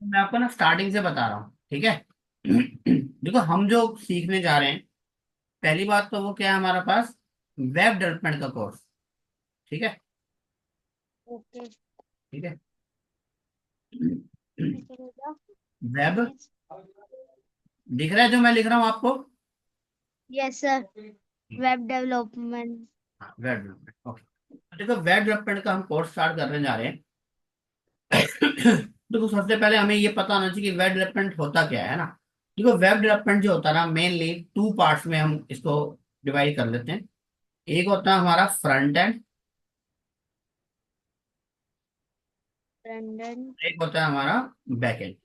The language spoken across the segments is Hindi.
मैं आपको ना स्टार्टिंग से बता रहा हूँ, ठीक है। देखो हम जो सीखने जा रहे हैं, पहली बात तो वो क्या है हमारे पास, वेब डेवलपमेंट का कोर्स। ठीक है। ओके। ठीक है। ठीक है बेटा। वेब दिख रहा है जो मैं लिख रहा हूँ आपको? Yes sir. Web development. हाँ, वेब डेवलपमेंट, ओके। देखो वेब डेवलपमेंट का हम कोर्स स्टार्ट करने जा रहे हैं। देखो सबसे पहले हमें ये पता होना चाहिए कि वेब डेवलपमेंट होता क्या है ना। देखो वेब डेवलपमेंट जो होता है ना, मेनली टू पार्ट्स में हम इसको डिवाइड कर लेते हैं। एक होता है हमारा फ्रंट एंड, लंदन। एक होता है हमारा बैक एंड।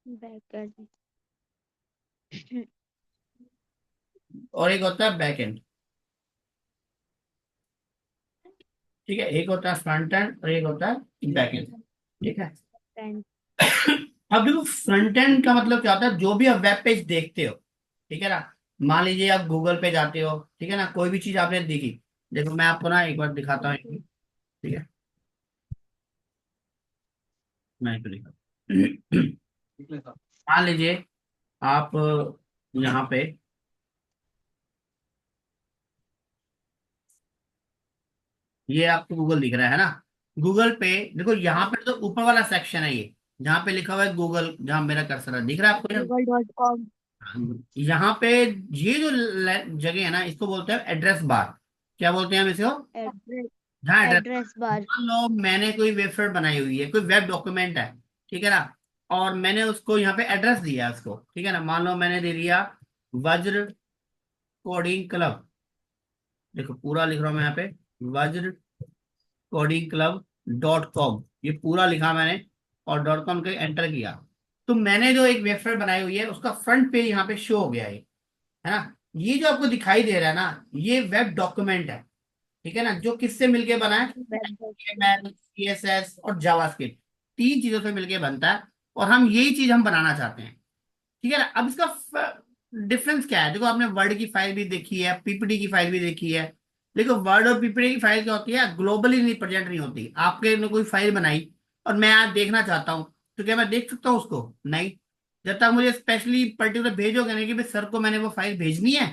बैकएंड। और एक होता है बैक एंड। ठीक है, एक होता है फ्रंट एंड और एक होता है बैक एंड। ठीक है। एंड। अब देखो फ्रंट एंड का मतलब क्या होता है, जो भी आप वेब पेज देखते हो, ठीक है ना। मान लीजिए आप गूगल पे जाते हो, ठीक है ना, कोई भी चीज आपने देखी। देखो मैं आपको ना एक बार दिखाता हूँ, ओके। ठीक है। मैं इसको दिखाता हूँ। मान लीजिए आप यहाँ पे, ये आपको गूगल दिख रहा है ना। गूगल पे देखो यहाँ पे तो ऊपर वाला सेक्शन है ये, जहाँ पे लिखा हुआ है गूगल, जहाँ मेरा कर्सर है दिख रहा है आपको ये? गूगल.com। यहाँ पे ये जो जगह है ना, इसको बोलते हैं एड्रेस बार। क्या बोलते हैं हम इसको? एड्रेस। जहाँ एड्रेस, एड्रेस बार। मान लो मैंने कोई वेबसाइट बनाई हुई है, कोई वेब डॉक्यूमेंट है, ठीक है ना। और मैंने उसको यहाँ पे एड्रेस दिया है उसको, ठीक है ना। मान लो मैंने दे दिया वज्र कोडिंग क्लब। देखो पूरा लिख रहा हूँ मैं यहाँ पे, वज्र कोडिंग क्लब .com, ये पूरा लिखा मैंने। और .com के एंटर किया, तो मैंने जो एक वेबसाइट बनाई हुई है उसका फ्रंट पेज यहाँ पे शो हो गया है ना। ये जो आपको दिखाई दे रहा है ना, ये वेब डॉक्यूमेंट है। ठीक है ना, जो किससे मिलके बना है? वेब। HTML, CSS और जावास्क्रिप्ट, तीन चीजों से मिलके बनता है। और हम यही चीज हम बनाना चाहते हैं। ठीक है ना। अब इसका डिफरेंस क्या है? देखो आपने वर्ड की फाइल भी देखी है, पीपीटी की फाइल भी देखी है। देखो वर्ड और पीपीटी की फाइल क्या होती है, ग्लोबली नहीं प्रेजेंट नहीं होती। आपके ने कोई फाइल बनाई और मैं आज देखना चाहता हूँ, तो क्या मैं देख सकता हूँ उसको? नहीं। जब तक मुझे स्पेशली पर्टिकुलर भेजोगे नहीं कि भाई सर को मैंने वो फाइल भेजनी है,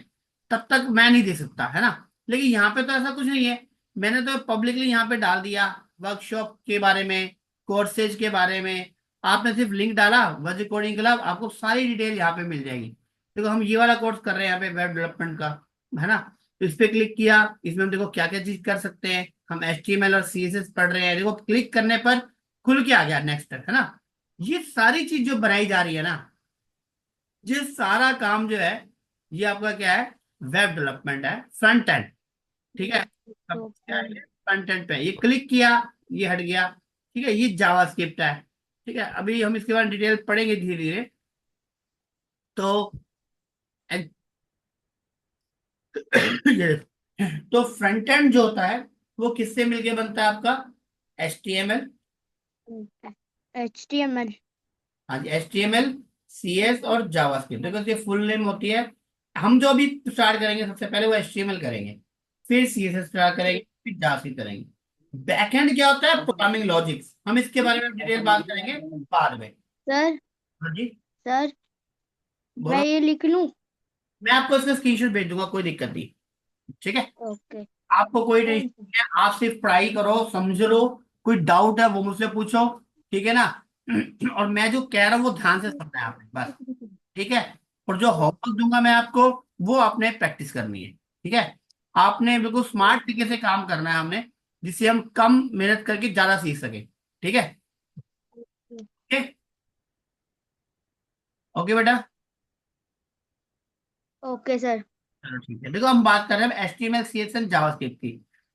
तब तक मैं नहीं देख सकता, है ना। लेकिन यहाँ पे तो ऐसा कुछ नहीं है। मैंने तो पब्लिकली यहाँ पे डाल दिया, वर्कशॉप के बारे में, कोर्सेज के बारे में। आपने सिर्फ लिंक डाला वज्र कोडिंग क्लब, आपको सारी डिटेल यहाँ पे मिल जाएगी। देखो हम ये वाला कोर्स कर रहे हैं यहाँ पे वेब डेवलपमेंट का, है ना। तो इस पे क्लिक किया, इसमें हम देखो क्या क्या चीज कर सकते हैं। हम HTML और CSS पढ़ रहे हैं, देखो क्लिक करने पर खुल के आ गया नेक्स्ट, है ना। ये सारी चीज जो बनाई जा रही है ना, ये सारा काम जो है, ये आपका क्या है, वेब डेवलपमेंट है, फ्रंट एंड। ठीक है। अब क्या है, फ्रंट एंड पे ये क्लिक किया, ये हट गया। ठीक है, ये जावास्क्रिप्ट है। ठीक है, अभी हम इसके बारे में डिटेल पढ़ेंगे धीरे धीरे। तो ये, तो फ्रंट एंड जो होता है वो किससे मिलके बनता है आपका? HTML, HTML। हाँ जी, HTML, CS और जावास्क्रिप्ट। देखो ये फुल नेम होती है। हम जो अभी स्टार्ट करेंगे सबसे पहले वो HTML करेंगे, फिर CSS स्टार्ट करेंगे, फिर जावास्क्रिप्ट करेंगे। बैकएंड क्या होता है? Programming logics. हम इसके बारे में डिटेल बात करेंगे बाद में। सर। हाँ जी, सर। मैं बोलो। ये लिख लूं? मैं आपको इसका स्क्रीनशॉट भेज दूंगा, कोई दिक्कत नहीं। ठीक है, ओके। आपको कोई टेंशन थैंक नहीं है, आप सिर्फ पढ़ाई करो, समझ लो। कोई डाउट है वो मुझसे पूछो, ठीक है ना। और मैं जो कह रहा हूँ वो ध्यान से सुनना है आपने बस। यू। ठीक है। और जो होमवर्क दूंगा मैं आपको, वो आपने प्रैक्टिस करनी है। ठीक है, आपने बिल्कुल स्मार्ट तरीके से काम करना है हमने, जिससे हम कम मेहनत करके ज्यादा सीख सके। ठीक है। ओके। ओके बेटा। Okay sir. चलो ठीक है, देखो हम बात कर रहे हैं HTML CSS एंड जावास्क्रिप्ट की।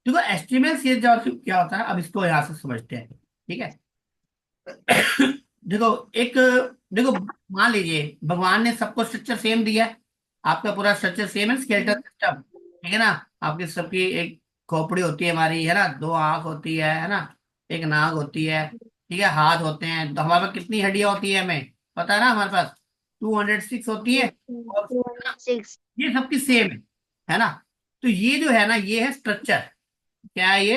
देखो HTML CSS जावास्क्रिप्ट क्या होता है, अब इसको यहाँ से समझते हैं। ठीक है। देखो एक, देखो मान लीजिए भगवान ने सबको स्ट्रक्चर सेम दिया है। आपका पूरा स्ट्रक्चर सेम है, स्केलेटल सिस्टम, ठीक है ना। आपकी सबकी एक खोपड़ी होती है हमारी, है ना, दो आंख होती है ना, एक नाक होती है, ठीक है, हाथ होते हैं। तो हमारे पास कितनी हड्डियां होती है हमें पता है ना, हमारे पास 206 होती है। और 206। ये सबकी सेम है ना। तो ये जो है ना, ये है स्ट्रक्चर। क्या है ये?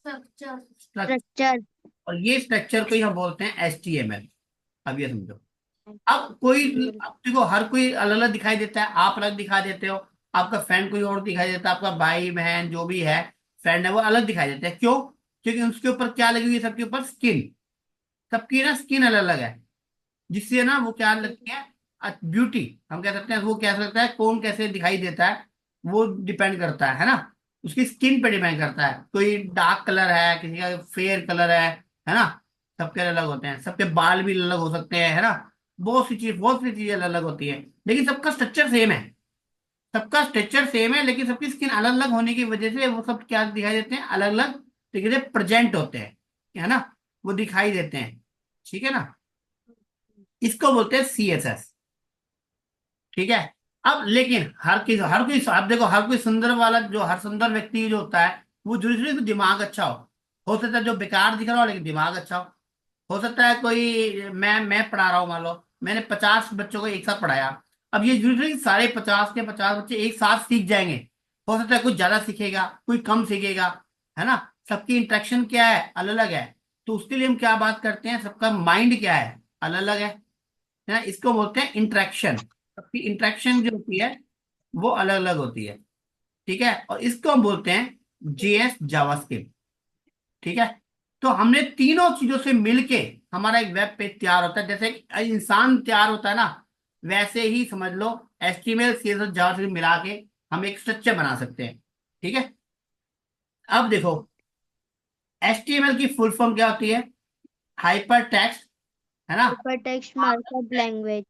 स्ट्रक्चर। स्ट्रक्चर। और ये स्ट्रक्चर को ही हम बोलते हैं HTML। अब ये समझो। अब कोई, अब देखो हर कोई अलग अलग दिखाई देता है, आप अलग दिखाई देते हो, आपका फ्रेंड कोई और दिखाई देता है, आपका भाई बहन जो भी है फ्रेंड है वो अलग दिखाई देते हैं। क्यों? क्योंकि उसके ऊपर क्या लगी हुई है, सबके ऊपर स्किन, सबकी ना स्किन अलग अलग है, जिससे ना वो क्या लगती है, ब्यूटी हम कह सकते हैं। वो कह सकता है कौन कैसे दिखाई देता है, वो डिपेंड करता है ना, उसकी स्किन पे डिपेंड करता है। कोई डार्क कलर है, किसी का फेयर कलर है ना, सबके अलग अलग होते हैं, सबके बाल भी अलग हो सकते हैं, है ना। बहुत सी चीजें अलग अलग होती है, लेकिन सबका स्ट्रक्चर सेम है। सबका स्ट्रक्चर सेम है, लेकिन सबकी स्किन अलग अलग होने की वजह से वो सब क्या दिखाई देते हैं, अलग अलग तरीके से प्रेजेंट होते हैं, है ना, वो दिखाई देते हैं। ठीक है ना, इसको बोलते हैं CSS। ठीक है। अब लेकिन हर कोई आप देखो, हर कोई सुंदर वाला, जो हर सुंदर व्यक्ति जो होता है वो जरूरी नहीं कि दिमाग अच्छा हो सकता है जो बेकार दिख रहा हो लेकिन दिमाग अच्छा हो सकता है कोई, मैं पढ़ा रहा हूँ, मान लो मैंने 50 बच्चों को एक साथ पढ़ाया। अब ये जरूरी नहीं कि सारे 50 के 50 बच्चे एक साथ सीख जाएंगे। हो सकता है कोई ज्यादा सीखेगा, कोई कम सीखेगा, है ना। सबकी इंटरेक्शन क्या है, अलग अलग है। तो उसके लिए हम क्या बात करते हैं, सबका माइंड क्या है, अलग अलग है ना। इसको बोलते हैं इंटरेक्शन। सबकी इंटरेक्शन जो होती है वो अलग अलग होती है। ठीक है, और इसको हम बोलते हैं JS जावास्क्रिप्ट। ठीक है। तो हमने तीनों चीजों से मिलके हमारा एक वेब पेज तैयार होता है, जैसे एक इंसान तैयार होता है ना, वैसे ही समझ लो HTML CSS जावास्क्रिप्ट मिला के हम एक स्ट्रक्चर बना सकते हैं। ठीक है। अब देखो, HTML की फुल फॉर्म क्या होती है, हाइपर टेक्स्ट, है ना। Hypertext markup language.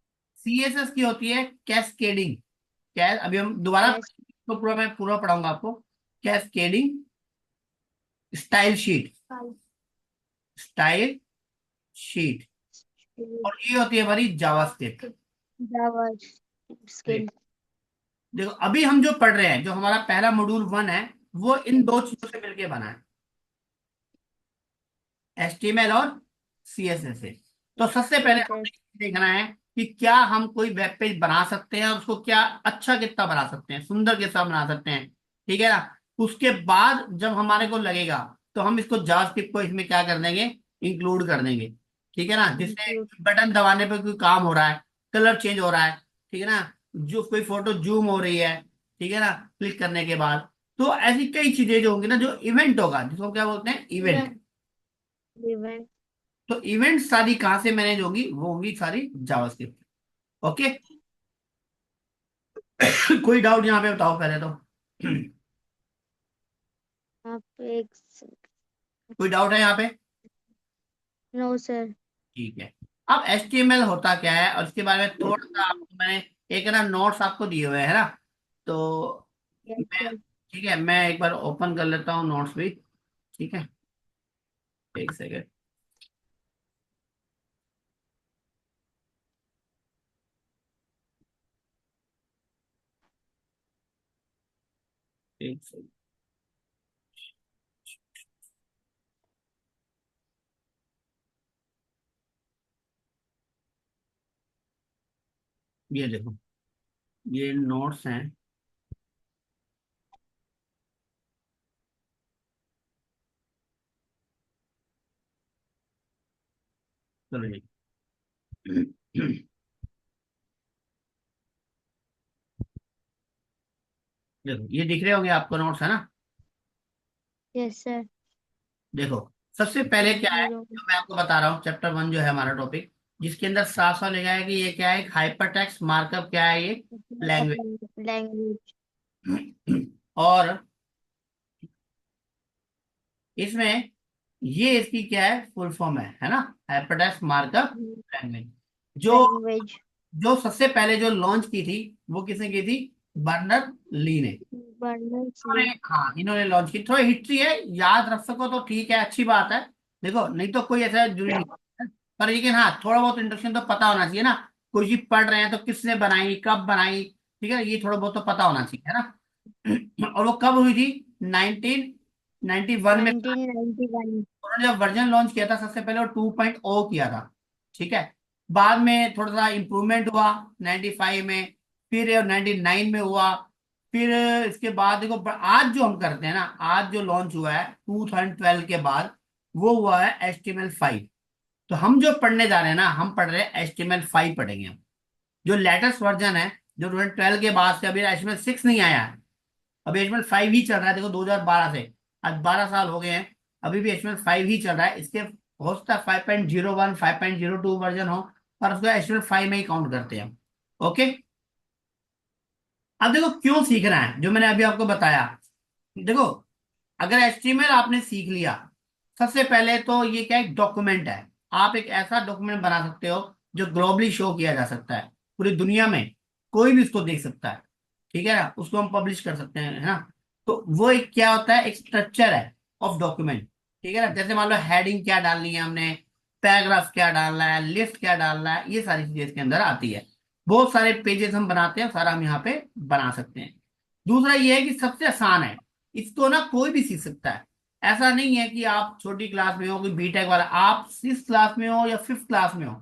CSS की होती है कैस्केडिंग। क्या है, अभी हम दोबारा यस। तो पूरा मैं पूरा पढ़ाऊंगा आपको। Cascading style sheet, style sheet. और ये होती है हमारी जावास्क्रिप्ट। जावा स्किल। देखो अभी हम जो पढ़ रहे हैं, जो हमारा पहला मॉड्यूल 1 है, वो इन दो चीजों से मिलके बना है, HTML और CSS से। तो सबसे पहले हमें ये देखना है कि क्या हम कोई वेब पेज बना सकते हैं और उसको क्या अच्छा कितना बना सकते हैं, सुंदर कितना बना सकते हैं। ठीक है ना। उसके बाद जब हमारे को लगेगा तो हम इसको जावास्क्रिप्ट को इसमें क्या कर देंगे, इंक्लूड कर देंगे। ठीक है ना, जिससे बटन दबाने पर कोई काम हो रहा है, कलर चेंज हो रहा है, ठीक है ना, जो कोई फोटो जूम हो रही है, ठीक है ना, क्लिक करने के बाद। तो ऐसी कई चीजें जो होंगी ना, जो इवेंट होगा, जिसको क्या बोलते हैं, इवेंट। इवेंट। तो इवेंट सारी कहाँ से मैनेज होगी, वो होंगी सारी जावास्क्रिप्ट। ओके। कोई डाउट यहाँ पे बताओ पहले तो। आप एक। कोई डाउट है यहाँ पे? No sir. ठीक है। अब HTML होता क्या है और इसके बारे में थोड़ा सा आपको मैंने एक ना नोट्स आपको दिए हुए हैं, है ना। तो यस मैं, सर। ठीक है, मैं एक बार ओपन कर लेता हूँ नोट्स भी। ठीक है, एक सेकेंड, एक सेकेंड। ये देखो, ये नोट्स हैं। चलो जी। देखो ये दिख रहे होंगे आपको नोट्स, है ना। Yes sir. देखो सबसे पहले क्या है, जीरो। जो मैं आपको बता रहा हूँ, चैप्टर 1 जो है हमारा टॉपिक, जिसके अंदर साफ साफ लिखा है कि ये क्या है, हाइपर टेक्स्ट मार्कअप क्या है, ये लैंग्वेज। लैंग्वेज। और इसमें ये इसकी क्या है, फुल फॉर्म है ना, हाइपर टेक्स्ट मार्कअप लैंग्वेज। जो लैंग्वेज। जो सबसे पहले जो लॉन्च की थी, वो किसने की थी, बर्नर ली ने। बर्नर्स-ली। इन्होंने, हाँ इन्होंने लॉन्च की। थोड़ी हिस्ट्री है, याद रख सको तो ठीक है, अच्छी बात है। देखो नहीं तो कोई ऐसा जरूरी नहीं है। पर लेकिन हाँ, थोड़ा बहुत इंट्रोडक्शन तो पता होना चाहिए ना। कोई चीज पढ़ रहे हैं तो किसने बनाई, कब बनाई, ठीक है, ये थोड़ा बहुत तो पता होना चाहिए, है ना। और वो कब हुई थी, 1991 में। 1991। उन्होंने जब वर्जन लॉन्च किया था सबसे पहले, वो 2.0 किया था। ठीक है। बाद में थोड़ा सा इम्प्रूवमेंट हुआ 95 में, फिर 99 में हुआ। फिर इसके बाद देखो, आज जो हम करते हैं ना, आज जो लॉन्च हुआ है 2012 के बाद, वो हुआ है HTML5। तो हम जो पढ़ने जा रहे हैं ना, हम पढ़ रहे हैं HTML5 पढ़ेंगे हम। जो लेटेस्ट वर्जन है, जो 2012 के बाद से, अभी HTML6 नहीं आया है, अभी HTML5 ही चल रहा है। देखो 2012 से आज 12 साल हो गए हैं, अभी भी HTML5 ही चल रहा है। इसके हो सकता है 5.01 5.02 वर्जन हो, पर उसको HTML5 में ही काउंट करते हैं। ओके। अब देखो क्यों सीखना है, जो मैंने अभी आपको बताया। देखो, अगर HTML आपने सीख लिया, सबसे पहले तो ये क्या है, डॉक्यूमेंट है। आप एक ऐसा डॉक्यूमेंट बना सकते हो जो ग्लोबली शो किया जा सकता है, पूरी दुनिया में कोई भी उसको देख सकता है। ठीक है ना, उसको हम पब्लिश कर सकते हैं, है ना। तो वो एक क्या होता है, एक स्ट्रक्चर है ऑफ डॉक्यूमेंट। ठीक है ना, जैसे मान लो हेडिंग क्या डालनी है हमने, पैराग्राफ क्या डालना है, लिस्ट क्या डालना है, ये सारी चीजें इसके अंदर आती है। बहुत सारे पेजेस हम बनाते हैं, सारा हम यहाँ पे बना सकते हैं। दूसरा ये है कि सबसे आसान है, इसको ना कोई भी सीख सकता है। ऐसा नहीं है कि आप छोटी क्लास में हो, कोई बीटेक वाला, आप 6th क्लास में हो या 5th क्लास में हो,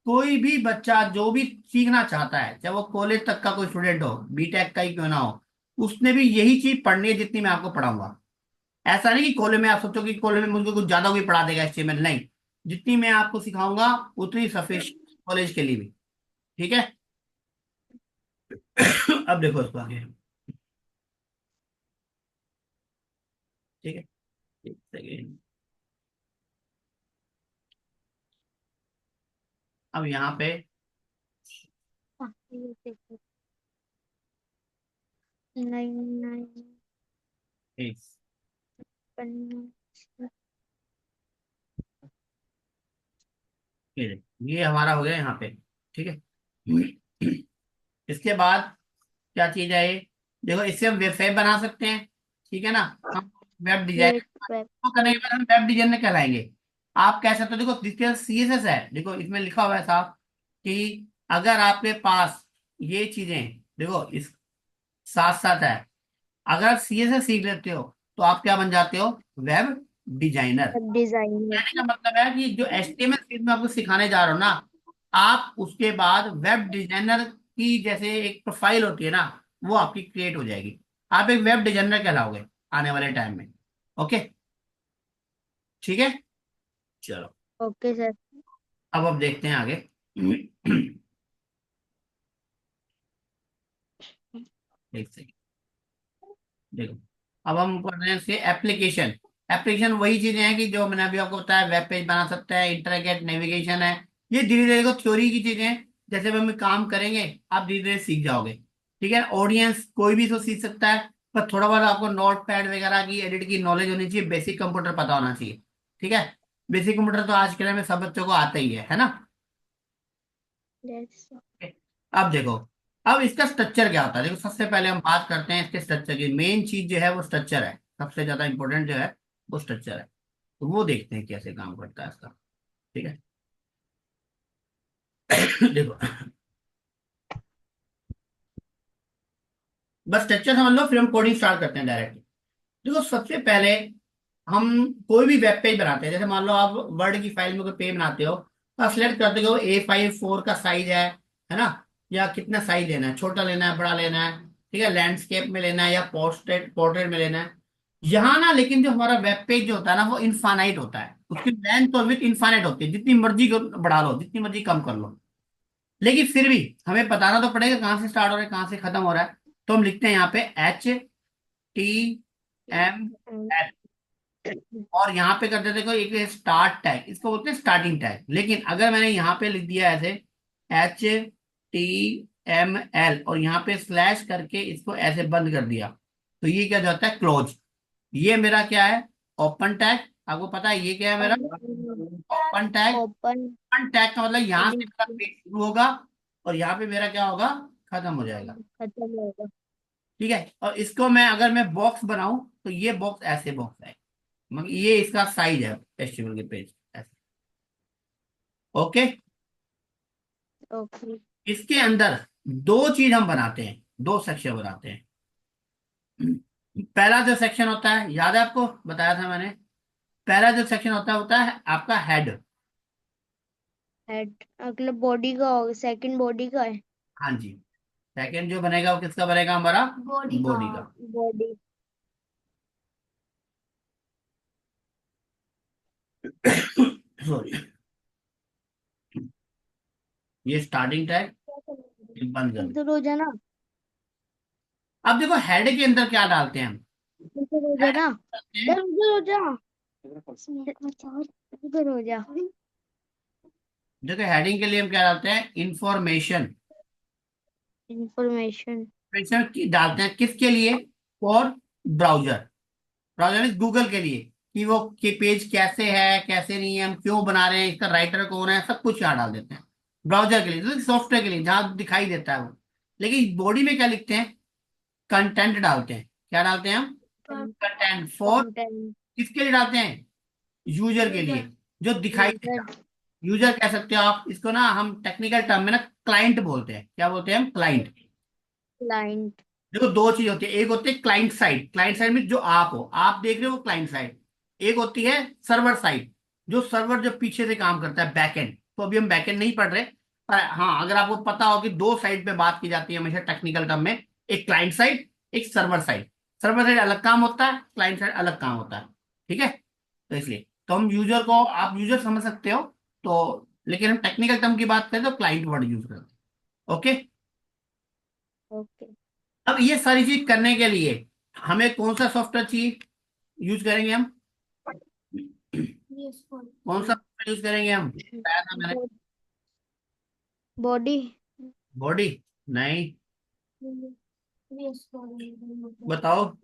कोई भी बच्चा जो भी सीखना चाहता है, चाहे वो कॉलेज तक का कोई स्टूडेंट हो, बीटेक का ही क्यों ना हो, उसने भी यही चीज पढ़नी है जितनी मैं आपको पढ़ाऊंगा। ऐसा नहीं कि कॉलेज में आप सोचो कि कॉलेज में मुझको कुछ ज्यादा कोई पढ़ा देगा HTML, नहीं। जितनी मैं आपको सिखाऊंगा उतनी सफिशिएंट कॉलेज के लिए भी। ठीक है। अब देखो इसको आगे। ठीक है, एक सेकेंड। अब यहाँ पे ये देखो, 99 एक पन्ना। ये हमारा हो गया यहाँ पे। ठीक है। इसके बाद क्या चीज है ये, देखो इससे हम वेबसाइट बना सकते हैं। ठीक है ना, हम वेब डिजाइन क्रिएट वेब। तो करने के बाद हम वेब डिजाइनर कहलाएंगे। आप कह सकते हो, देखो जिसके CSS है, देखो इसमें लिखा हुआ है साहब कि अगर आपके पास ये चीजें, देखो इस साथ साथ है, अगर आप CSS सीख लेते हो तो आप क्या बन जाते हो, वेब डिजाइनर। Web designer. कहने का मतलब है कि जो HTML चीज मैं आपको सिखाने जा रहा हूँ ना, आप उसके बाद वेब डिजाइनर की जैसे एक प्रोफाइल होती है ना, वो आपकी क्रिएट हो जाएगी। आप एक वेब डिजाइनर कहलाओगे आने वाले टाइम में। ओके। ठीक है, चलो। Okay sir. अब देखते हैं आगे। एक सेकेंड, देखो अब हम पढ़ रहे हैं इसके एप्लीकेशन। एप्लीकेशन वही चीजें हैं कि जो मैंने अभी आपको बताया, वेब पेज बना सकता है, इंटरनेट नेविगेशन है। ये धीरे धीरे को थ्योरी की चीजें हैं, जैसे भी हम काम करेंगे आप धीरे धीरे सीख जाओगे। ठीक है, ऑडियंस कोई भी तो सीख सकता है, पर थोड़ा बहुत आपको नोट पैड वगैरह की एडिट की नॉलेज होनी चाहिए, बेसिक कंप्यूटर पता होना चाहिए। ठीक है, बेसिक कंप्यूटर तो आज के टाइम में सब बच्चों को आता ही है ना। यस। अब देखो, अब इसका स्ट्रक्चर क्या होता है। देखो सबसे पहले हम बात करते हैं इसके स्ट्रक्चर की। मेन चीज जो है वो स्ट्रक्चर है, सबसे ज्यादा इंपॉर्टेंट जो है वो स्ट्रक्चर है। तो वो देखते हैं कैसे काम करता है इसका। ठीक है। देखो, बस स्ट्रक्चर समझ लो, फिर हम कोडिंग स्टार्ट करते हैं डायरेक्ट। देखो सबसे पहले हम कोई भी वेब पेज बनाते हैं, जैसे मान लो आप वर्ड की फाइल में कोई पेज बनाते हो, तो आप सिलेक्ट करते हो A5 4 का साइज है ना, या कितना साइज लेना है, छोटा लेना है, बड़ा लेना है। ठीक है, लैंडस्केप में लेना है या पोर्ट्रेट पोर्ट्रेट में लेना है। यहाँ ना लेकिन जो हमारा वेब पेज जो होता है ना, वो इनफाइनाइट होता है, उसकी लेंथ और विड्थ इनफाइनाइट होती है, जितनी मर्जी बढ़ा लो, जितनी मर्जी कम कर लो। लेकिन फिर भी हमें बताना तो पड़ेगा कहाँ से स्टार्ट हो रहा है, कहाँ से खत्म हो रहा है। तो हम लिखते हैं यहाँ पे HTML, और यहाँ पे कर देते कोई एक स्टार्ट टैग, इसको बोलते हैं स्टार्टिंग टैग। लेकिन अगर मैंने यहाँ पे लिख दिया ऐसे HTML और यहाँ पे स्लैश करके इसको ऐसे बंद कर दिया, तो ये क्या जाता है, क्लोज। ये मेरा क्या है, ओपन टैग। आपको पता है ये क्या है मेरा, open tag. Open. Open tag का मतलब यहाँ से मेरा पेज शुरू होगा और यहाँ पे मेरा क्या होगा, खत्म हो जाएगा। खत्म होगा। ठीक है, और इसको मैं अगर मैं बॉक्स बनाऊं तो ये बॉक्स ऐसे बॉक्स है, मतलब ये इसका साइज है HTML के पेज ऐसे। ओके। ओके। इसके अंदर दो चीज हम बनाते हैं, दो सेक्शन बनाते हैं। पहला जो सेक्शन होता है, याद है आपको बताया था मैंने, पहला जो सेक्शन होता है आपका हेड। हेड मतलब बॉडी का होगा, सेकंड बॉडी का है। हाँ जी, सेकंड जो बनेगा वो किसका बनेगा, हमारा बॉडी हाँ, का। बॉडी। सॉरी, ये स्टार्टिंग टैग, ये बंद कर दो। इधर हो जाना, अब देखो हेड के अंदर क्या डालते हैं हम। इधर हो हेड जाना, डालते हैं, यार उधर हो जा, उधर हो जा। देखो हेडिंग के लिए हम क्या डालते हैं, इंफॉर्मेशन। इंफॉर्मेशन। इंफॉर्मेशन की डालते हैं किसके लिए, for browser. Browser means Google के लिए, कि वो कि पेज कैसे है कैसे नहीं है, हम क्यों बना रहे हैं, इसका राइटर कौन है, सब कुछ यहाँ डाल देते हैं। ब्राउजर के लिए, तो सॉफ्टवेयर के लिए जहां दिखाई देता है वो। लेकिन बॉडी में क्या लिखते हैं, कंटेंट डालते हैं। क्या डालते हैं हम, कंटेंट फॉर, कंटेंट। किसके लिए डालते हैं, यूजर के लिए, जो दिखाई यूजर। देता। यूजर कह सकते हो आप इसको ना, हम टेक्निकल टर्म में ना क्लाइंट बोलते हैं। क्या बोलते हैं हम, क्लाइंट। क्लाइंट। देखो दो चीज होती है, एक होती है क्लाइंट साइड। क्लाइंट साइड में जो आप हो, आप देख रहे हो, क्लाइंट साइड। एक होती है सर्वर साइड, जो सर्वर जो पीछे से काम करता है, बैकएंड। तो अभी हम बैकएंड नहीं पढ़ रहे, पर हाँ अगर आपको पता हो कि दो साइड पे बात की जाती है हमेशा टेक्निकल टर्म में, एक क्लाइंट साइड, एक सर्वर साइड। सर्वर साइड अलग काम होता है, क्लाइंट साइड अलग काम होता है। ठीक है, तो इसलिए तो हम यूजर को, आप यूजर समझ सकते हो, तो लेकिन हम टेक्निकल टर्म की बात करें तो क्लाइंट वर्ड यूज करते हैं। ओके। ओके। अब ये सारी चीज करने के लिए हमें कौन सा सॉफ्टवेयर चाहिए, यूज करेंगे हम, कौन सा सॉफ्टवेयर यूज करेंगे हम, बताया था मैंने। बॉडी। बॉडी, नहीं, बताओ।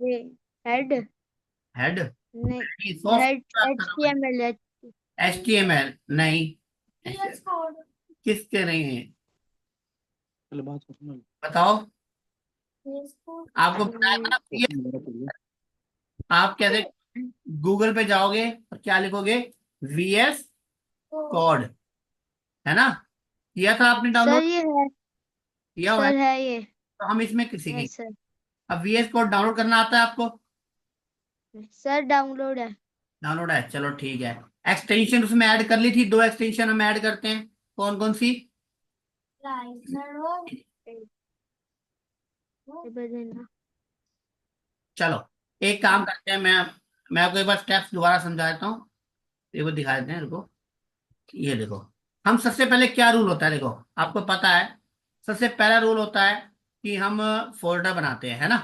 ये हेड। हेड, नहीं, नहीं, हेड सॉफ्टवेयर बात एच कर रहा टी हूँ एम एल। मैं, HTML नहीं। किसके नहीं है, बताओ। आपको बताया था ना आप कैसे गूगल पे जाओगे और क्या लिखोगे, VS कोड, है ना, किया था आपने सर डाउनलोड, ये है, किया हुआ है। सर है ये। तो हम इसमें है सीखेंगे। सर। अब VS कोड डाउनलोड करना आता है आपको, सर डाउनलोड है। डाउनलोड है, चलो ठीक है। एक्सटेंशन उसमें ऐड कर ली थी, दो एक्सटेंशन हम ऐड करते हैं, कौन कौन सी। ये बदलना। चलो एक काम करते हैं, मैं आपको एक बार स्टेप्स दोबारा समझा देता हूँ, एक बार दिखा देते हैं, रुको। ये देखो, हम सबसे पहले क्या रूल होता है, देखो आपको पता है, सबसे पहला रूल होता है कि हम फोल्डर बनाते हैं, है ना।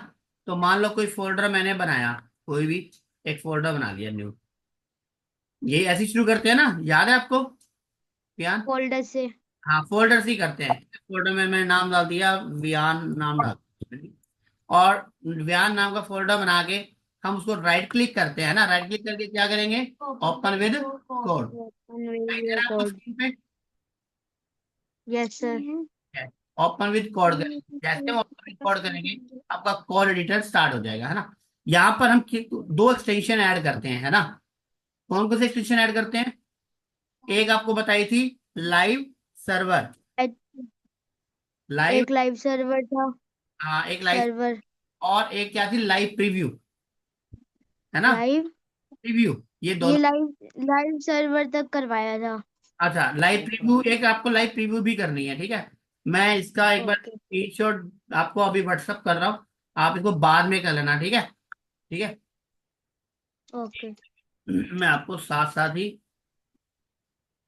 तो मान लो कोई फोल्डर मैंने बनाया, कोई भी एक फोल्डर बना लिया न्यू, यही ऐसे ही शुरू करते हैं ना, याद है आपको, याद। फोल्डर से। हाँ फोल्डर से ही करते हैं, फोल्डर में मैंने नाम डाल दिया, वियान नाम डाल दिया। और वियान नाम का फोल्डर बना के हम उसको राइट क्लिक करते हैं ना, राइट क्लिक करके क्या करेंगे, ओपन विद कोड। आपको कोड। स्क्रीन पे yes sir. Open with code करेंगे, जैसे ओपन विद कोड करेंगे आपका कोड एडिटर स्टार्ट हो जाएगा, है ना। यहाँ पर हम दो एक्सटेंशन ऐड करते हैं, है ना। कौन कौन से एक्सटेंशन ऐड करते हैं, एक आपको बताई थी, लाइव सर्वर, लाइव, एक लाइव सर्वर था। हाँ एक लाइव, सर्वर। और एक क्या थी, लाइव प्रीव्यू, है ना, लाइव। प्रीव्यू, ये ये दोनों। लाइव, लाइव सर्वर तक करवाया था। अच्छा लाइव प्रीव्यू, एक आपको लाइव प्रीव्यू भी करनी है, ठीक है। मैं इसका एक बार ओके। स्क्रीनशॉट आपको अभी व्हाट्सअप कर रहा हूँ, आप इसको बाद में कर लेना, ठीक है। ठीक है, ओके। मैं आपको साथ साथ ही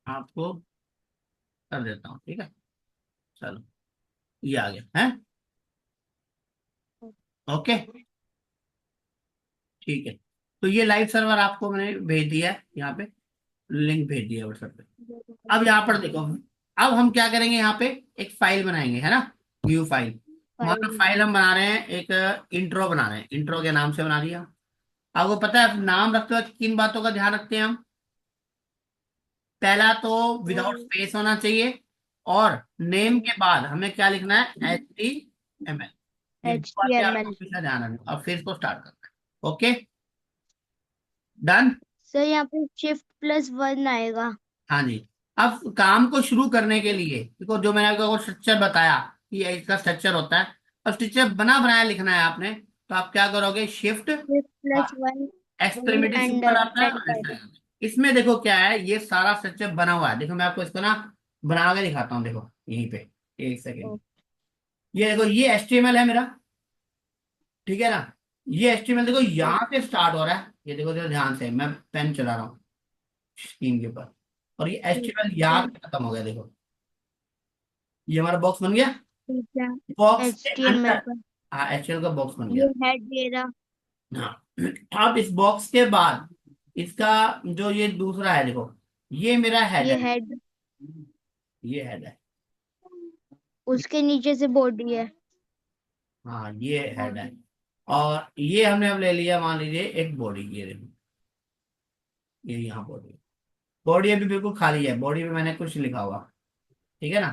आपको कर देता हूँ, ठीक है। चलो, ये आ गया है, ओके, ठीक है। तो ये लाइव सर्वर आपको मैंने भेज दिया है यहाँ पे, लिंक भेज दिया व्हाट्सएप पे। अब यहाँ पर देखो, अब हम क्या करेंगे, यहाँ पे एक फाइल बनाएंगे, है ना, न्यू फाइल। मान लो फाइल। फाइल हम बना रहे हैं, एक इंट्रो बना रहे हैं, इंट्रो के नाम से बना दिया। आपको पता है नाम रखते वक्त किन बातों का ध्यान रखते हैं हम, पहला तो विदाउट स्पेस होना चाहिए, और नेम के बाद हमें क्या लिखना है, HTML। ये दो एच टी बातें एम आपको एल हमेशा ध्यान रखना, और फिर इसको स्टार्ट करना है, ओके, डन। सर यहाँ पे shift+1 आएगा। हाँ जी। अब काम को शुरू करने के लिए देखो, जो मैंने आपको स्ट्रक्चर बताया कि ये इसका स्ट्रक्चर होता है, अब स्ट्रक्चर बना बनाया लिखना है आपने, तो आप क्या करोगे, shift, shift+1 extremity symbol enter आता है, एंटर। ऐसा है। इसमें देखो क्या है, ये सारा स्ट्रक्चर बना हुआ है, देखो मैं आपको इसको ना बना के दिखाता हूँ, देखो यहीं पे, एक सेकेंड। ये देखो, ये HTML है मेरा, ठीक है ना। ये HTML देखो यहाँ से स्टार्ट हो रहा है, ये देखो, देखो ध्यान से, मैं पेन चला रहा हूँ, स्क्रीन के ऊपर। और ये ठीक HTML है। यहाँ पे खत्म हो गया, देखो ये हमारा बॉक्स बन गया। ठीक है। बॉक्स के HTML अंदर, पर हाँ HTML का बॉक्स बन ये गया। हेड मेरा। हाँ अब इस बॉक्स के बाद इसका जो ये दूसरा है, देखो ये मेरा ये हेडर है। हेड, ये हेड है। उसके नीचे से बॉडी है। हाँ ये हेड है। और ये हमने अब ले लिया, मान लीजिए एक बॉडी, ये देखो ये यहाँ बॉडी। बॉडी अभी बिल्कुल खाली है, बॉडी में मैंने कुछ लिखा हुआ, ठीक है ना।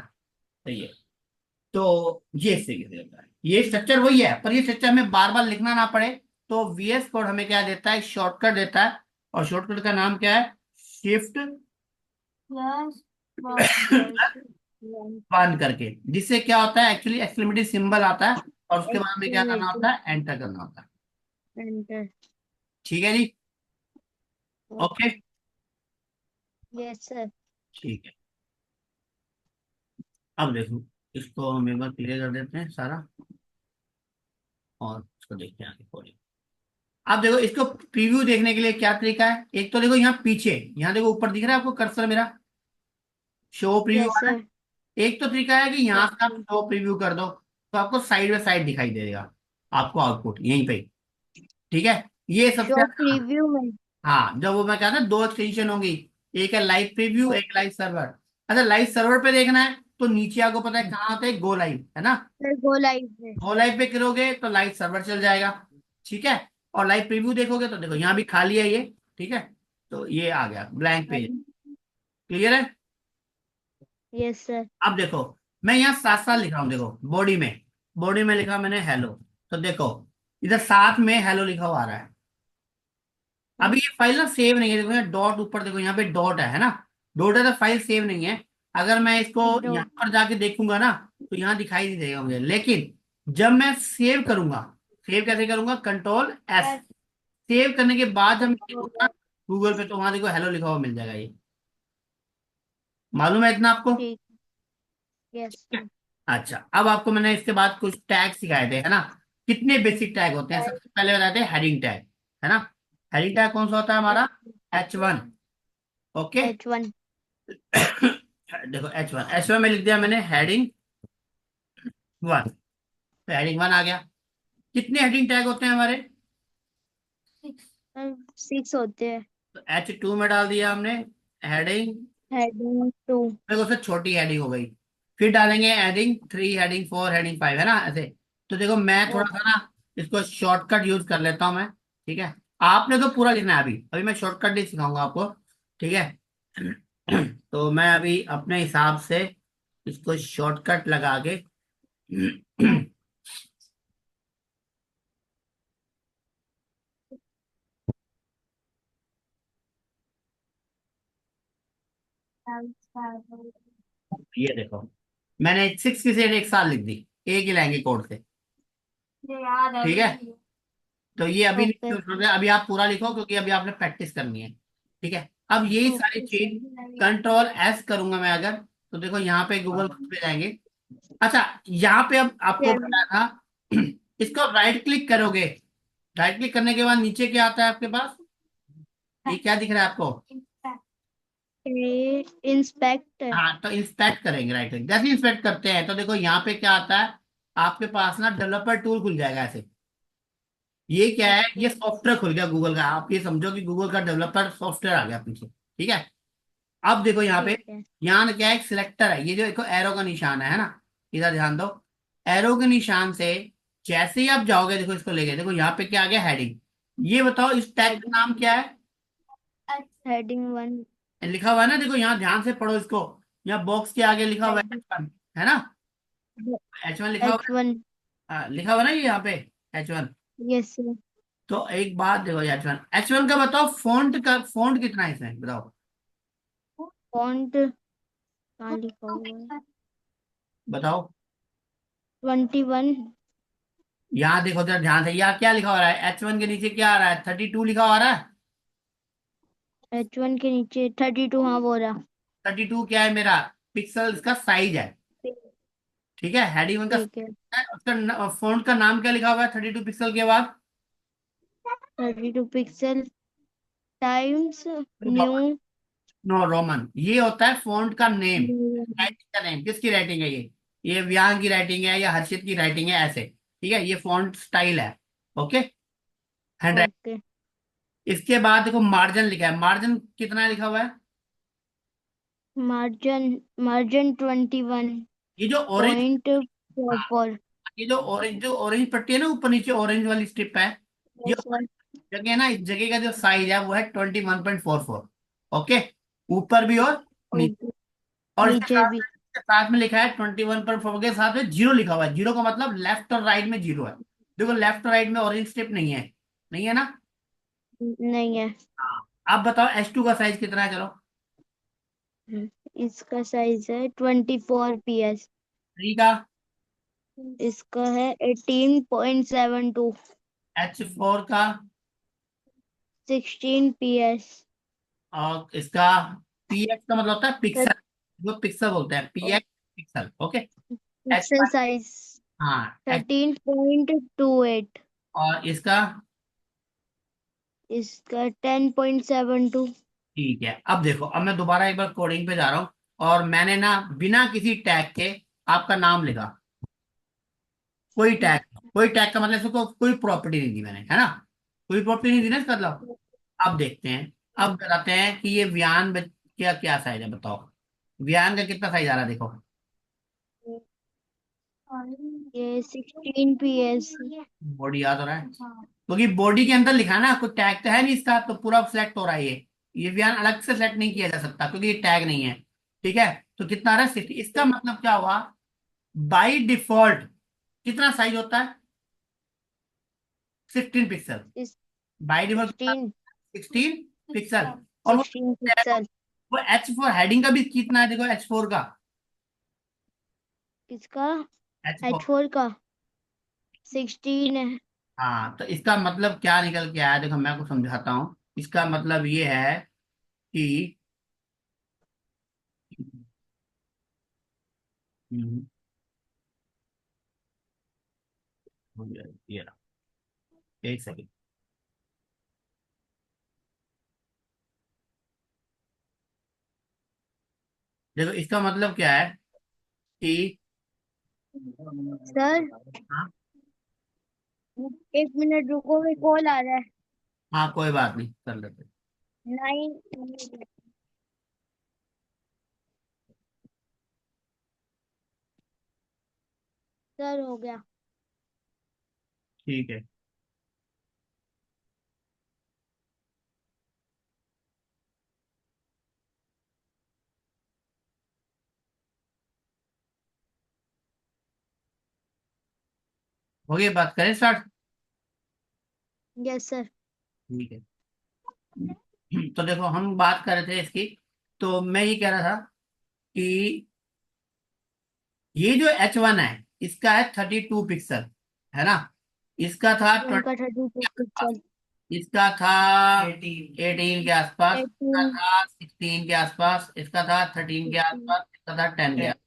तो ये इस तरीके से होता है। ये स्ट्रक्चर वही है, पर ये स्ट्रक्चर हमें बार बार लिखना ना पड़े, तो VS कोड हमें क्या देता है, शॉर्टकट देता है। और शॉर्टकट का नाम क्या है, शिफ्ट प्लस प्लस बंद करके, जिससे क्या होता है एक्चुअली एक्सक्लेमेटरी सिंबल आता है, और उसके बाद में क्या करना एक्सक्लेमेटरी होता है, एंटर करना होता है। एंटर। ठीक है जी। ओके। Yes sir. ठीक है। अब देखो, इसको हम एक बार क्लियर कर देते हैं सारा, और इसको देखते हैं आगे कोडिंग। अब देखो, इसको प्रीव्यू देखने के लिए क्या तरीका है, एक तो देखो यहाँ पीछे, यहाँ देखो ऊपर दिख रहा है आपको कर्सर मेरा, शो प्रीव्यू यस वाला। सर। एक तो तरीका है कि यहाँ यस से आप शो प्रीव्यू कर दो, तो आपको साइड बाय साइड दिखाई देगा, आपको आउटपुट यहीं पे ही। ठीक है, ये सबसे शो आसान। प्रीव्यू में। हाँ, जब वो मैं कहता दो एक्सटेंशन होंगी, एक है लाइव प्रीव्यू, एक लाइव सर्वर। अच्छा, लाइव सर्वर पे देखना है तो नीचे आपको पता है कहाँ आता है, गो लाइव है ना। सर गो लाइव में। गो लाइव पे करोगे तो लाइव सर्वर चल जाएगा। ठीक है। और लाइव प्रीव्यू देखोगे तो देखो यहाँ भी खाली है ये। ठीक है, तो ये आ गया ब्लैंक पेज। क्लियर है। Yes sir. अब देखो, मैं यहाँ साथ साथ लिख रहा हूँ, देखो बॉडी में लिखा मैंने हेलो। तो देखो इधर साथ में हेलो लिखा हुआ आ रहा है। अभी ये फाइल ना सेव नहीं है, देखो यहाँ डॉट ऊपर, देखो यहाँ पे डॉट है ना। डॉट है तो फाइल सेव नहीं है। अगर मैं इसको यहाँ पर जाके देखूंगा ना, तो यहाँ दिखाई नहीं देगा मुझे, लेकिन जब मैं सेव करूंगा, सेव कैसे करूंगा, Ctrl+S। सेव करने के बाद हम देखूंगा गूगल पे, तो वहां देखो हेलो लिखा हुआ मिल जाएगा ये। मालूम है इतना आपको। ठीक। Yes sir. अच्छा, अब आपको मैंने इसके बाद कुछ टैग सिखाए थे, है ना। कितने बेसिक टैग होते हैं, सबसे पहले बताए थे हेडिंग टैग, है ना। हेडिंग टैग कौन सा होता है हमारा, H1। ओके। H1। देखो H1 में लिख दिया मैंने हेडिंग 1, तो हेडिंग 1 आ गया। कितने हेडिंग टैग होते हैं हमारे, 6 होते हैं। तो H2 में डाल दिया हमने हेडिंग। हेडिंग 2। देखो उससे छोटी हेडिंग हो गई। फिर डालेंगे हेडिंग 3, हेडिंग 4, हेडिंग 5, है ना ऐसे। तो देखो मैं थोड़ा सा ना इसको शॉर्टकट यूज कर लेता हूँ मैं। ठीक है, आपने तो पूरा लिखना है, अभी अभी मैं शॉर्टकट नहीं सिखाऊंगा आपको। ठीक है। तो मैं अभी अपने हिसाब से इसको शॉर्टकट लगा के ये देखो, मैंने 6 की सेट एक साथ लिख दी, एक ही लाएंगे कोड से। ठीक है, तो ये अभी ओके। नहीं यूज कर रहे, अभी आप पूरा लिखो क्योंकि अभी आपने प्रैक्टिस करनी है। ठीक है, अब यही सारी ओके सर। चीज Ctrl+S करूंगा मैं अगर, तो देखो यहाँ पे गूगल पे जाएंगे। अच्छा, यहाँ पे अब आपको बताया था, इसको राइट क्लिक करोगे, राइट क्लिक करने के बाद नीचे क्या आता है आपके पास, ये क्या दिख रहा है आपको। इंस्पेक्ट। हाँ, तो इंस्पेक्ट करेंगे, राइट क्लिक जैसे इंस्पेक्ट करते हैं तो देखो यहाँ पे क्या आता है, आपके पास ना डेवलपर टूल खुल जाएगा ऐसे। ये क्या है, ये सॉफ्टवेयर खुल गया गूगल का, आप ये समझो कि गूगल का डेवलपर सॉफ्टवेयर आ गया पीछे। ठीक है, अब देखो यहाँ पे, ठीक है। यहाँ ना क्या है, एक सिलेक्टर है, ये जो देखो एरो का निशान है ना, इधर ध्यान दो। एरो के निशान से जैसे ही आप जाओगे, देखो इसको लेके, देखो यहाँ पे क्या आ गया, हेडिंग। ये बताओ इस टैग का नाम क्या है, हेडिंग 1। लिखा हुआ है ना, देखो यहाँ ध्यान से पढ़ो इसको। यहाँ बॉक्स के आगे लिखा हुआ है हेडिंग H1, है ना। H1 लिखा हुआ है। H1। लिखा हुआ है ना ये यहाँ पे H1। Yes sir. तो एक बात देखो, H1 का बताओ, फोंट कितना है इसमें बताओ। फॉन्ट कहाँ लिखा हुआ है? बताओ, 21। यहाँ देखो जरा ध्यान से, यहाँ क्या लिखा हो रहा है, H1 के नीचे क्या आ रहा है, 32 लिखा हुआ आ रहा है। H1 के नीचे 32, हाँ वो रहा। 32 क्या है मेरा, पिक्सल इसका साइज है। ठीक है, हेडिंग 1 का ठीक है। size है, उसका फोंट का नाम क्या लिखा हुआ है 32 पिक्सल के बाद। 32 पिक्सल टाइम्स देखो न्यू पापा, नो रोमन, ये होता है फॉन्ट का नेम, हम्म, राइटिंग का नेम। किसकी राइटिंग है ये व्यांग की राइटिंग है या हर्षित की राइटिंग है, ऐसे। ठीक है, ये फॉन्ट स्टाइल है। Okay, hand writing. ओके। इसके बाद देखो मार्जिन लिखा है, मार्जिन कितना लिखा हुआ है? मार्जिन, मार्जिन 21 ये जो ऑरेंज, पॉइंट फोर हाँ, फोर ये जो ऑरेंज पट्टी है ना, ऊपर नीचे ऑरेंज वाली स्ट्रिप है, ये यस सर। जगह है ना, इस जगह का जो साइज है वो है 21.44। ओके, ऊपर भी और नीचे। ओके। और नीचे भी। इसके साथ में लिखा है 21.4 के साथ में जीरो लिखा हुआ है। जीरो का मतलब लेफ्ट और राइट में जीरो है। देखो लेफ्ट और राइट में ऑरेंज स्ट्रिप नहीं है, नहीं है ना? नहीं है। हाँ। आप बताओ S2 का साइज कितना है, चलो। इसका साइज है 24 PS। थ्री का? इसका है 18.72। H4 का? 16 PS। और इसका PX का मतलब होता है पिक्सल, जो पिक्सल बोलते हैं PX, pixel. Okay. H pixel size हाँ एच। 13.28। और इसका? इसका 10.72। ठीक है, अब देखो, अब मैं दोबारा एक बार कोडिंग पे जा रहा हूँ, और मैंने ना बिना किसी टैग के आपका नाम लिखा। कोई टैग, कोई टैग का मतलब इसको कोई प्रॉपर्टी नहीं दी मैंने, है ना? कोई प्रॉपर्टी नहीं दी ना इसका मतलब। अब देखते हैं, अब बताते हैं कि ये व्यान क्या क्या साइज है, बताओ। व्यान का कितना साइज आ रहा है, देखो। ये 16 PS। बॉडी याद हो रहा है, क्योंकि बॉडी के अंदर लिखा है ना, कोई टैग तो है नहीं इसका, तो पूरा सिलेक्ट हो रहा है ये व्यान अलग से सेलेक्ट नहीं किया जा सकता क्योंकि ये टैग नहीं है। ठीक है, तो कितना आ रहा है 60। इसका मतलब क्या हुआ, बाई डिफॉल्ट कितना साइज होता है? 16 पिक्सल। इस बाई डिफॉल्ट 16 16 पिक्सल। और 16 पिक्सल। वो H4 हेडिंग का भी कितना है, देखो H4 का। किसका? H4। H4 का 16 है। हाँ, तो इसका मतलब क्या निकल के आया, देखो मैं आपको समझाता हूँ। इसका मतलब ये है कि हम्म, ये रहा, एक सेकंड। देखो इसका मतलब क्या है कि सर हाँ, 1 मिनट रुको, मैं कॉल आ रहा है। हाँ कोई बात नहीं, कर लेते हैं। 9। सर हो गया। ठीक है, हो गई बात, करें स्टार्ट? Yes sir. ठीक है। तो देखो हम बात कर रहे थे इसकी, तो मैं ये कह रहा था कि ये जो H1 है, इसका है 32 पिक्सल, है ना? इसका था वन 20 का के 32 आसपास, पिक्सल। इसका था 18 के आसपास, इसका 18। था 16 के आसपास, इसका था 13 के 16। आसपास, इसका था 10 के आसपास।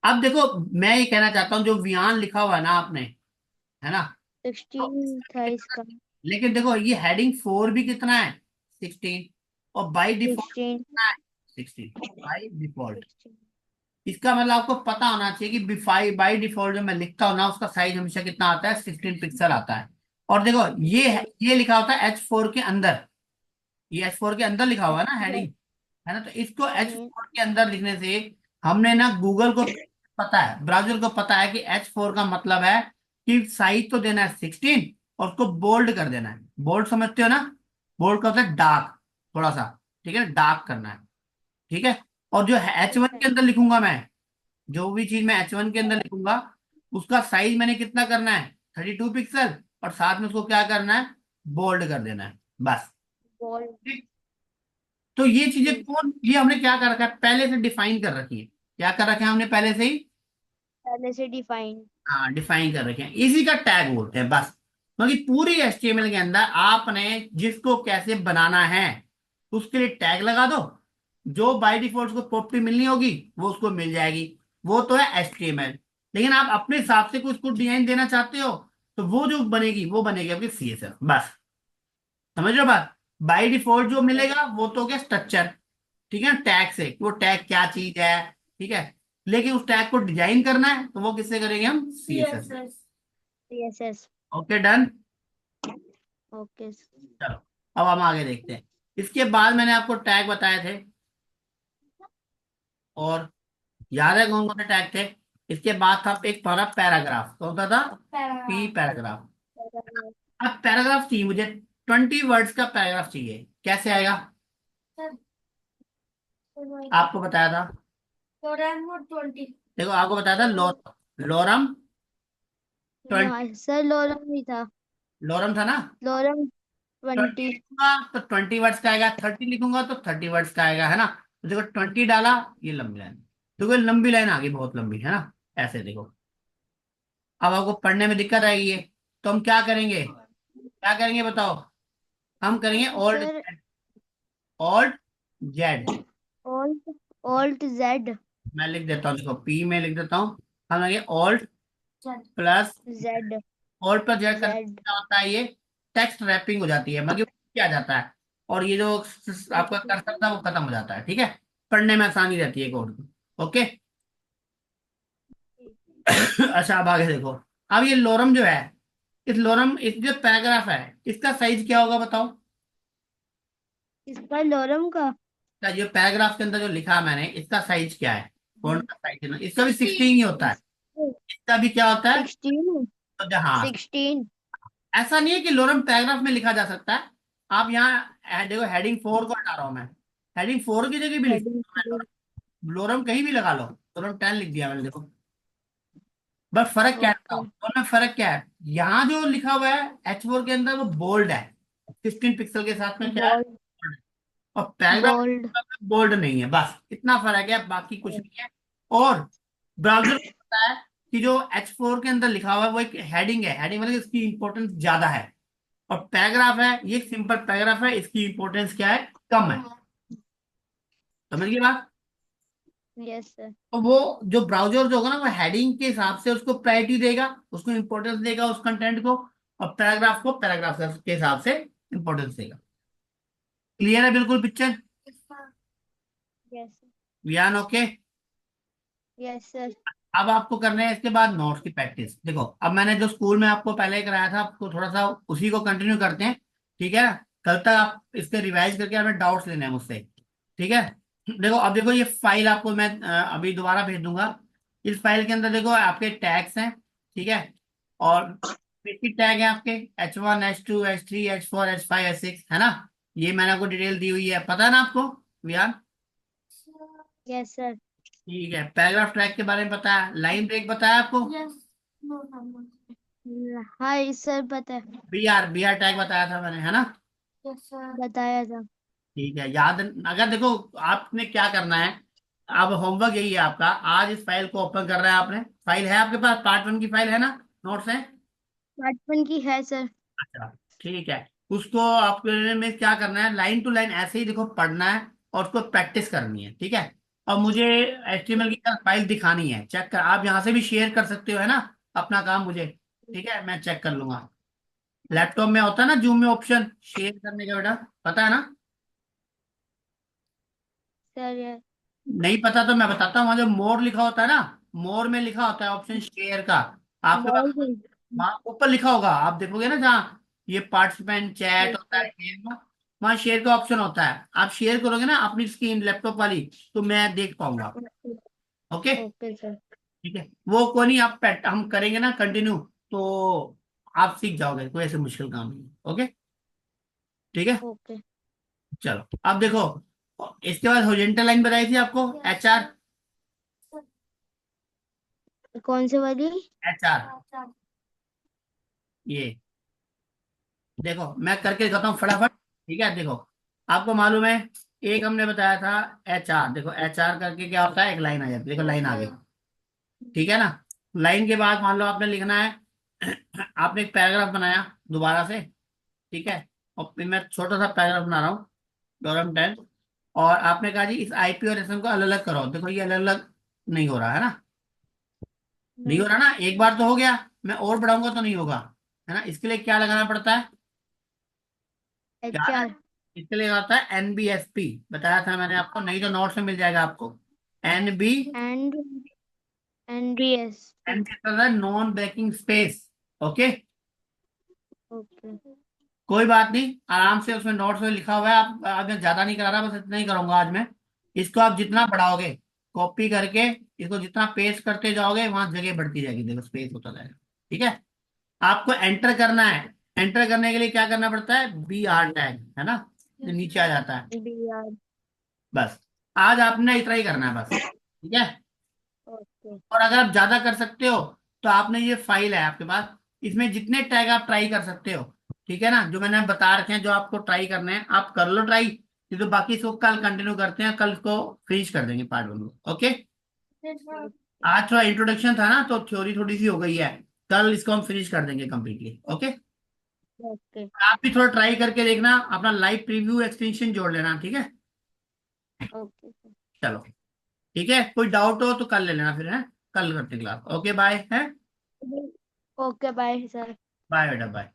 अब देखो, मैं ये कहना चाहता हूँ, जो वियान लिखा हुआ है ना आपने, है ना, तो 16 इसका भी था कितना? इसका। लेकिन देखो ये हेडिंग 4 भी कितना है, 16। और बाई डिफॉल्ट 16। कितना है, 16 बाई डिफॉल्ट। इसका मतलब आपको पता होना चाहिए कि बाई बाई डिफॉल्ट जो मैं लिखता हूँ ना, उसका साइज हमेशा कितना आता है, 16 पिक्सल आता है। और देखो ये लिखा होता है H4 के अंदर, ये H4 के अंदर लिखा हुआ है ना हेडिंग, है ना? तो इसको H4 के अंदर लिखने से हमने ना गूगल को पता है, ब्राउजर को पता है कि H4 का मतलब है कि साइज तो देना है 16, और उसको बोल्ड कर देना है। बोल्ड समझते हो ना? बोल्ड का होता है डार्क, थोड़ा सा, ठीक है, डार्क करना है। ठीक है। और जो H1 के अंदर लिखूंगा मैं, जो भी चीज मैं H1 के अंदर लिखूंगा, उसका साइज मैंने कितना करना है, 32 पिक्सल, और साथ में उसको क्या करना है, बोल्ड कर देना है, बस। बॉल। ठीक। तो ये चीजें कौन, ये हमने क्या कर रखा है, पहले से डिफाइन कर रखी है। क्या कर रखा है हमने पहले से ही? पहले से डिफाइन। हाँ, डिफाइन कर रखे हैं, इसी का टैग बोलते हैं बस। क्योंकि पूरी HTML के अंदर आपने जिसको कैसे बनाना है उसके लिए टैग लगा दो, जो बाय डिफॉल्ट उसको प्रॉपर्टी मिलनी होगी वो उसको मिल जाएगी। वो तो है HTML। लेकिन आप अपने हिसाब से कुछ कुछ डिजाइन देना चाहते हो, तो वो जो बनेगी वो बनेगी आपकी CSS, बस। समझ रहे हो बात? बाय डिफॉल्ट जो मिलेगा वो तो हो गया स्ट्रक्चर। ठीक है, टैग से कि वो टैग क्या चीज है। ठीक है, लेकिन उस टैग को डिजाइन करना है तो वो किससे करेंगे, हम CSS। CSS। Okay done. Okay. चलो अब हम आगे देखते हैं। इसके बाद मैंने आपको टैग बताए थे, और याद है कौन कौन से टैग थे। इसके बाद था एक पहला पैराग्राफ, कौन सा था, P पैराग्राफ। अब पैराग्राफ चाहिए मुझे, 20 वर्ड्स का पैराग्राफ चाहिए, कैसे आएगा, आपको बताया था। देखो आपको बताया था लोरम, हाँ सर, लोरम भी था। लोरम था ना। लोरम 20 20। लिखूंगा तो 20 वर्ड्स का आएगा, 30 लिखूंगा तो 30 वर्ड्स का आएगा, है ना। तो देखो 20 डाला, ये लंबी लाइन, देखो ये लंबी लाइन आ गई, बहुत लंबी है ना। ऐसे देखो, अब आपको पढ़ने में दिक्कत आएगी है, तो हम क्या करेंगे, क्या करेंगे बताओ। हम करेंगे alt, sir alt Z. Alt, alt Z. मैं लिख देता हूँ, देखो P में लिख देता हूँ। हम लगे alt plus, Z. Alt plus Z करने से जेड। क्या होता है, ये टेक्स्ट रैपिंग हो जाती है, मतलब क्या जाता है, और ये जो आपका कर्सर था वो खत्म हो जाता है। ठीक है, पढ़ने में आसानी रहती है कोड की। ओके। अच्छा अब आगे देखो। अब ये लोरम जो है, इस लोरम, इस जो पैराग्राफ है, इसका साइज क्या होगा बताओ। इसका लोरम का क्या जो पैराग्राफ के अंदर जो लिखा है मैंने, इसका साइज क्या है, कौन सा साइज है, इसका भी 16 ही होता है। इसका भी क्या होता है, 16। तो हाँ, 16। ऐसा नहीं है कि लोरम पैराग्राफ में लिखा जा सकता है। आप यहाँ देखो हेडिंग 4 को हटा रहा हूं मैं, हेडिंग 4 की जगह भी लिख हेडिंग सकता हूं 4। मैं, लोरम कहीं भी लगा लो, लोरम 10 लिख दिया मैंने, देखो। बस फर्क क्या है ओके। बताओ, दोनों में फर्क क्या है, यहाँ जो लिखा हुआ है H4 के अंदर वो बोल्ड है, 16 पिक्सल के साथ में क्या है, बोल्ड। bold है। और पैराग्राफ बोल्ड। बोल्ड नहीं है, बस इतना फर्क है, बाकी कुछ नहीं है। और ब्राउजर को पता है कि जो H4 के अंदर लिखा हुआ है वो एक हेडिंग है, हेडिंग मतलब इसकी इंपॉर्टेंस ज्यादा है, और पैराग्राफ है ये एक सिंपल पैराग्राफ है, इसकी इंपॉर्टेंस क्या है, कम है। समझ गए बात। Yes sir. तो वो जो ब्राउजर जो होगा ना, वो हेडिंग के हिसाब से उसको प्रायोरिटी देगा, उसको इंपॉर्टेंस देगा उस कंटेंट को, और पैराग्राफ को पैराग्राफ के हिसाब से इंपॉर्टेंस देगा। क्लियर है बिल्कुल पिक्चर, यस। ज्ञान ओके। Yes sir. अब आपको करना है इसके बाद नोट्स की प्रैक्टिस। देखो अब मैंने जो स्कूल में आपको पहले कराया था, आपको थोड़ा सा उसी को कंटिन्यू करते हैं। ठीक है, कल तक आप इसके रिवाइज करके हमें डाउट्स लेने हैं मुझसे। ठीक है, देखो अब देखो ये फाइल आपको मैं अभी दोबारा भेज दूंगा। इस फाइल के अंदर देखो आपके टैग्स हैं। ठीक है, और बेसिक टैग है आपके H1 H2 H3 H4 H5 H6, है ना। ये मैंने आपको डिटेल दी हुई है, पता है ना आपको, विहान। Yes sir. ठीक है, पैराग्राफ ट्रैक के बारे में पता है, लाइन ब्रेक बताया आपको, हाँ इस सर पता है। बी आर टैग बताया था मैंने, है ना। बताया था। ठीक है, याद, अगर देखो आपने क्या करना है, अब होमवर्क यही है आपका, आज इस फाइल को ओपन कर रहा है आपने, फाइल है आपके पास, पार्ट 1 की फाइल है ना, नोट्स है। बचपन की है सर। अच्छा ठीक है, उसको आपने में क्या करना है, लाइन टू लाइन ऐसे ही देखो पढ़ना है, और उसको प्रैक्टिस करनी है। ठीक है, और मुझे HTML की फाइल दिखानी है, चेक कर, आप यहाँ से भी शेयर कर सकते हो, है ना, अपना काम मुझे। ठीक है, मैं चेक कर लूंगा। लैपटॉप में होता है ना जूम में ऑप्शन शेयर करने का, बेटा पता है ना। सर ये नहीं पता तो मैं बताता हूँ, वहाँ जो मोर लिखा होता है ना, मोर में लिखा होता है ऑप्शन शेयर का, आपके पास मॉल भी। वहाँ ऊपर लिखा होगा, आप देखोगे ना जहाँ ये पार्टिसिपेंट चैट यस होता सर। है शेयर में, वहाँ शेयर का ऑप्शन होता है, आप शेयर करोगे ना अपनी स्क्रीन लैपटॉप वाली, तो मैं देख पाऊंगा। Okay, okay sir. ठीक है, वो कोई नहीं, आप हम करेंगे ना कंटिन्यू, तो आप सीख जाओगे, कोई ऐसे मुश्किल काम नहीं। ओके, ठीक है। ओके। चलो अब देखो, इसके बाद हॉरिजॉन्टल लाइन बताई थी आपको, HR, कौन से वाली? HR, ये देखो मैं करके दिखाता हूँ फटाफट। ठीक है, देखो आपको मालूम है, एक हमने बताया था HR, देखो HR करके क्या होता है, एक लाइन आ जाती है, देखो लाइन आ गई। ठीक है ना, लाइन के बाद मान लो आपने लिखना है, आपने एक पैराग्राफ बनाया दोबारा से। ठीक है, और फिर मैं छोटा सा पैराग्राफ बना रहा हूँ, डोरम 10, और आपने कहा जी इस IP और SM को अलग अलग करो, देखो ये अलग अलग नहीं हो रहा है ना, नहीं हो नहीं। रहा ना, एक बार तो हो गया, मैं और बढ़ाऊंगा तो नहीं होगा, है ना, इसके लिए क्या लगाना पड़ता है, एच क्या, आर। इसके लिए होता है एनबीएसपी, बताया था मैंने आपको, नहीं तो नोट्स में मिल जाएगा आपको। NB, and NDSP। एन का non breaking space. Okay, okay. कोई बात नहीं, आराम से उसमें नोट्स में लिखा हुआ है। आप, आज मैं ज्यादा नहीं करा रहा, बस इतना ही करूंगा आज मैं। इसको आप जितना बढ़ाओगे, कॉपी करके इसको जितना पेस्ट करते जाओगे, वहां जगह बढ़ती जाएगी, देखो स्पेस होता जाएगा। ठीक है, आपको एंटर करना है। एंटर करने के लिए क्या करना पड़ता है, BR टैग, है ना, जो नीचे आ जाता है। BR। बस, आज आपने इतना ही करना है बस। ठीक है, ओके। और अगर आप ज्यादा कर सकते हो, तो आपने ये फाइल है आपके पास, इसमें जितने टैग आप ट्राई कर सकते हो, ठीक है ना, जो मैंने बता रखे हैं, जो आपको ट्राई करने हैं आप कर लो ट्राई। ये तो बाकी इसको कल कंटिन्यू करते हैं, कल इसको फिनिश कर देंगे पार्ट 1 को। ओके, आज थोड़ा इंट्रोडक्शन था ना, तो थ्योरी थोड़ी सी हो गई है, कल इसको हम फिनिश कर देंगे कंप्लीटली। Okay, okay. आप भी थोड़ा ट्राई करके देखना, अपना लाइव प्रीव्यू एक्सटेंशन जोड़ लेना, ठीक है। ओके। चलो, ठीक है, कोई डाउट हो तो कल ले लेना फिर, है, कल करते क्लास। ओके बाय, है, ओके बाय सर। बाय बेटा, बाय।